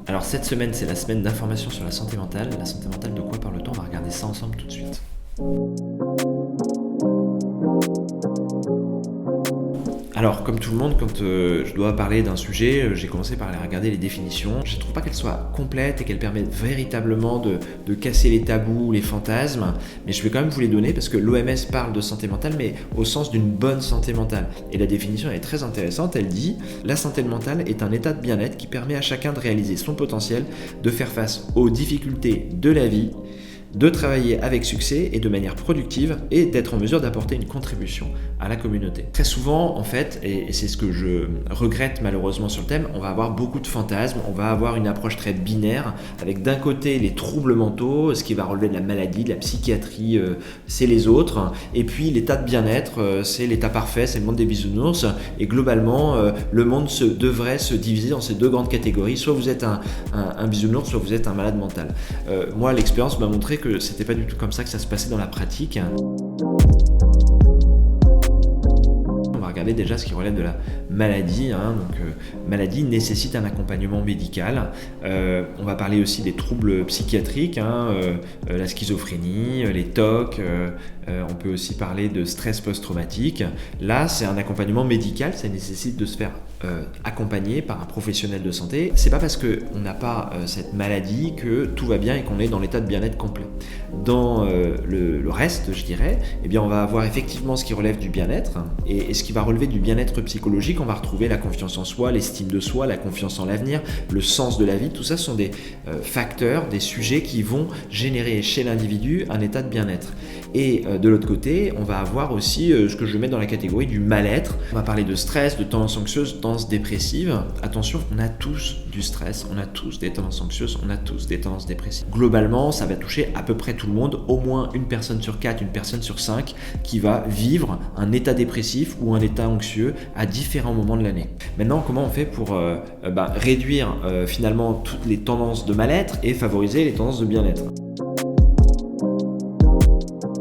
Alors cette semaine, c'est la semaine d'information sur la santé mentale. La santé mentale, de quoi parle-t-on? On va regarder ça ensemble tout de suite. Alors, comme tout le monde, quand je dois parler d'un sujet, j'ai commencé par aller regarder les définitions. Je ne trouve pas qu'elles soient complètes et qu'elles permettent véritablement de casser les tabous, les fantasmes, mais je vais quand même vous les donner parce que l'OMS parle de santé mentale, mais au sens d'une bonne santé mentale. Et la définition est très intéressante, elle dit « La santé mentale est un état de bien-être qui permet à chacun de réaliser son potentiel, de faire face aux difficultés de la vie, de travailler avec succès et de manière productive et d'être en mesure d'apporter une contribution à la communauté. » Très souvent, en fait, et c'est ce que je regrette malheureusement sur le thème, on va avoir beaucoup de fantasmes, on va avoir une approche très binaire, avec d'un côté les troubles mentaux, ce qui va relever de la maladie, de la psychiatrie, c'est les autres, et puis l'état de bien-être, c'est l'état parfait, c'est le monde des bisounours, et globalement, le monde devrait se diviser dans ces deux grandes catégories, soit vous êtes un bisounours, soit vous êtes un malade mental. Moi, l'expérience m'a montré que c'était pas du tout comme ça que ça se passait dans la pratique. On va regarder déjà ce qui relève de la maladie. Maladie nécessite un accompagnement médical. On va parler aussi des troubles psychiatriques, la schizophrénie, les TOC. On peut aussi parler de stress post-traumatique. Là, c'est un accompagnement médical. Ça nécessite de se faire accompagner par un professionnel de santé. C'est pas parce qu'on n'a pas cette maladie que tout va bien et qu'on est dans l'état de bien-être complet. Dans le reste, je dirais, eh bien, on va avoir effectivement ce qui relève du bien-être et ce qui va relever du bien-être psychologique. On va retrouver la confiance en soi, l'estime de soi, la confiance en l'avenir, le sens de la vie. Tout ça sont des facteurs, des sujets qui vont générer chez l'individu un état de bien-être. Et de l'autre côté, on va avoir aussi ce que je mets dans la catégorie du mal-être. On va parler de stress, de tendances anxieuses, tendances dépressives. Attention, on a tous du stress, on a tous des tendances anxieuses, on a tous des tendances dépressives. Globalement, ça va toucher à peu près tout le monde, au moins une personne sur 4, une personne sur 5 qui va vivre un état dépressif ou un état anxieux à différents moments de l'année. Maintenant, comment on fait pour réduire finalement toutes les tendances de mal-être et favoriser les tendances de bien-être?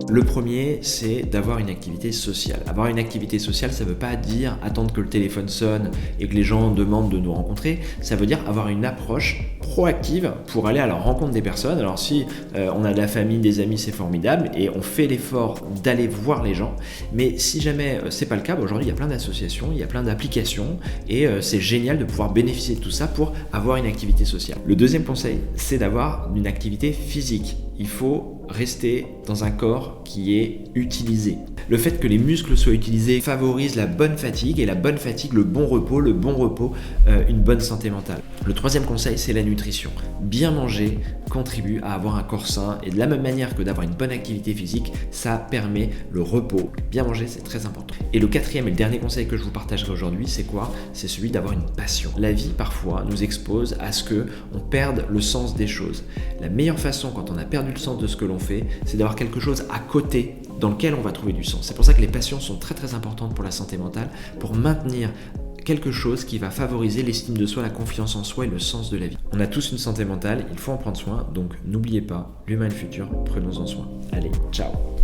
Le premier, c'est d'avoir une activité sociale. Avoir une activité sociale, ça ne veut pas dire attendre que le téléphone sonne et que les gens demandent de nous rencontrer. Ça veut dire avoir une approche proactive pour aller à la rencontre des personnes. Alors si on a de la famille, des amis, c'est formidable et on fait l'effort d'aller voir les gens. Mais si jamais c'est pas le cas, aujourd'hui il y a plein d'associations, il y a plein d'applications et c'est génial de pouvoir bénéficier de tout ça pour avoir une activité sociale. Le deuxième conseil, c'est d'avoir une activité physique. Il faut rester dans un corps qui est utilisé. Le fait que les muscles soient utilisés favorise la bonne fatigue et la bonne fatigue, le bon repos, une bonne santé mentale. Le troisième conseil, c'est la nutrition. Bien manger contribue à avoir un corps sain et de la même manière que d'avoir une bonne activité physique, ça permet le repos. Bien manger, c'est très important. Et le quatrième et le dernier conseil que je vous partagerai aujourd'hui, c'est quoi? C'est celui d'avoir une passion. La vie, parfois, nous expose à ce qu'on perde le sens des choses. La meilleure façon, quand on a perdu le sens de ce que l'on fait, c'est d'avoir quelque chose à côté dans lequel on va trouver du sens. C'est pour ça que les passions sont très très importantes pour la santé mentale, pour maintenir quelque chose qui va favoriser l'estime de soi, la confiance en soi et le sens de la vie. On a tous une santé mentale, il faut en prendre soin, donc n'oubliez pas, l'humain est le futur, prenons-en soin. Allez, ciao!